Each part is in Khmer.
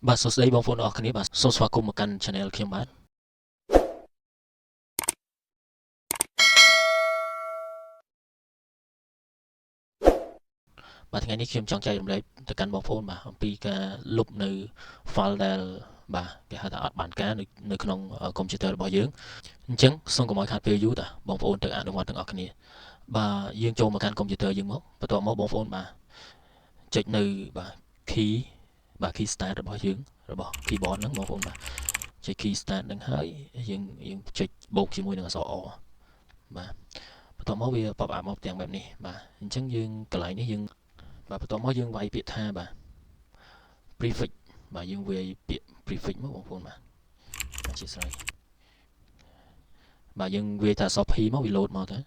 បាទសួស្តីបងប្អូនអរគ្នាបាទសូមស្វាគមន៍មកកាន់ Channel ខ្ញុំបាទថ្ងៃនេះខ្ញុំចង់ចែករំលែកទៅកាន់បងប្អូនបាទអំពីការលុបនៅ file ដែលបាទគេហៅថាអត់បានការនៅក្នុងកុំព្យូទ័ររបស់យើងអញ្ចឹងសូមកុំឲ្យខាតពេលយូរតាបងប្អូនទៅអនុវត្តទាំងអស់គ្នាបាទយើងចូលមកកាន់កុំព្យូទ័រយើងមកបន្ទាប់មកបងប្អូនបាទចុចនៅបាទ key បាទ key start របស់យើងរបស់ keyboard ហ្នឹងបងប្អូនបាទចុច key start ហ្នឹងហើយយើងចុចបូកជាមួយនឹងអក្សរ O បាទបន្ទាប់មកវា pop up មកទាំងបែបនេះបាទអញ្ចឹងយើងកន្លែងនេះយើងបាទបន្ទាប់មកយើងវាយពាក្យថាបាទ prefix បាទយើងវាយពាក្យ prefix មកបងប្អូនបាទអធិស្ឋានបាទយើងវាយថា copy មកវា load មកទៅ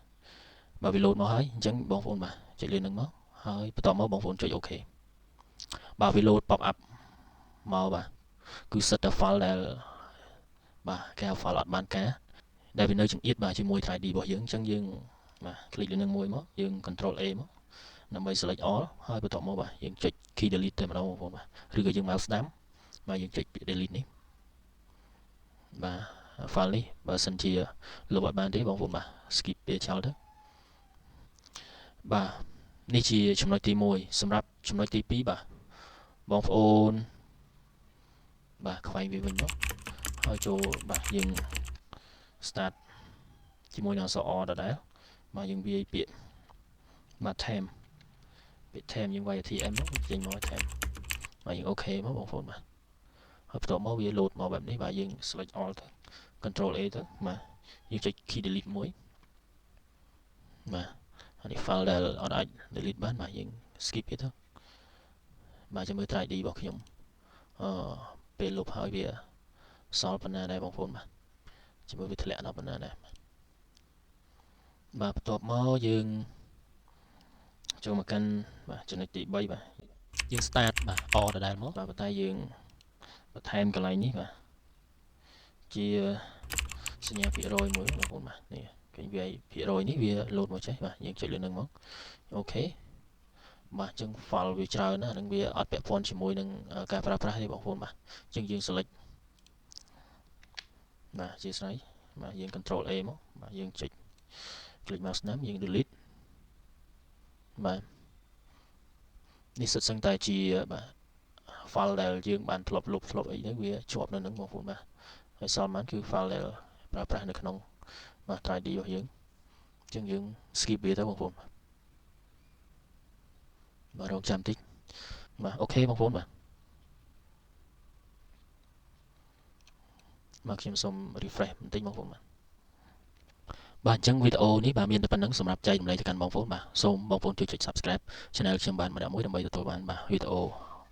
បាទវា load មកហើយអញ្ចឹងបងប្អូនបាទចុចលើនឹងមកហើយបន្ទាប់មកបងប្អូនចុច OK បាទវា load pop up មកបាទគឺសិតតែ file ដែលបាទគេហៅ file អត់បានការដែលវានៅចង្អៀតបាទជាមួយ 3D របស់យើងអញ្ចឹងយើងបាទคลิกលើនឹងមួយមកយើង Control A មកដើម្បី select all ហើយបន្ទាប់មកបាទយើងចុច key delete តែម្ដងបងប្អូនបាទឬក៏យើង mouse ស្ដាំបាទយើងចុចពាក្យ delete នេះបាទ file នេះបើសិនជាលុបអត់បានទេបងប្អូនបាទ skip វាចោលទៅបាទនេះជាចំណុចទី1សម្រាប់ចំណុចទី2បាទបងប្អូនបាទខ្វែងវាវិញមកហើយចូលបាទយើង start ជាមួយនឹងអក្សរ R ដដែលបាទយើងវាយពាក្យបាទ temp ពាក្យ temp យើងវាយ TM ចេញមក temp បាទយើង OK មកបងប្អូនបាទហើយបន្ទាប់មកវា load មកបែបនេះបាទយើង select all ទៅ Control A ទៅបាទយើងចុច key delete មួយបាទហើយនេះ file ដែលអត់អាច delete បានបាទយើង skip វាទៅបាទចាំមើល 3D របស់ខ្ញុំពេលលុបហើយវាសល់ប៉ុណ្ណាដែរបងប្អូនបាទចាំមើលវាធ្លាក់ដល់ប៉ុណ្ណាដែរបាទបន្ទាប់មកយើងចូលមកកាន់បាទចំណុចទី3បាទយើង start បាទ O ដដែលមកបាទប៉ុន្តែយើងបន្ថែមកន្លែងនេះបាទជាសញ្ញាភាគរយមួយបងប្អូនបាទនេះឃើញវាភាគរយនេះវា load មកចេះបាទយើងចុចលើនឹងមកអូខេបាទអញ្ចឹង file វាច្រើនណាស់នឹងវាអត់ពាក់ព័ន្ធជាមួយនឹងការប្រើប្រាស់ទេបងប្អូនបាទអញ្ចឹងយើង select បាទអធិស្ឋានបាទយើង Control A មកបាទយើងចុច click mouse ស្ដាំយើង delete បាទនេះសិតសឹងតែជាបាទ file ដែលយើងបានធ្លាប់លុបធ្លាប់អីទៅវាជាប់នៅនឹងបងប្អូនបាទហើយសល់បានគឺ file ដែលប្រើប្រាស់នៅក្នុងបាទ 3D របស់យើងអញ្ចឹងយើង skip វាទៅបងប្អូនបាទរងចាំតិចបាទអូខេបងប្អូនបាទខ្ញុំសូម refresh បន្តិចបងប្អូនបាទអញ្ចឹងវីដេអូនេះបាទមានតែប៉ុណ្្នឹងសម្រាប់ចែករំលែកទៅកាន់បងប្អូនបាទសូមបងប្អូនជួយចុច Subscribe Channel ខ្ញុំបានម្ដងមួយដើម្បីទទួលបានបាទវីដេអូ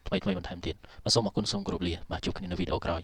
ថ្មីៗបន្ថែមទៀតបាទសូមអរគុណសូមគោរពលាបាទជួបគ្នានៅវីដេអូក្រោយ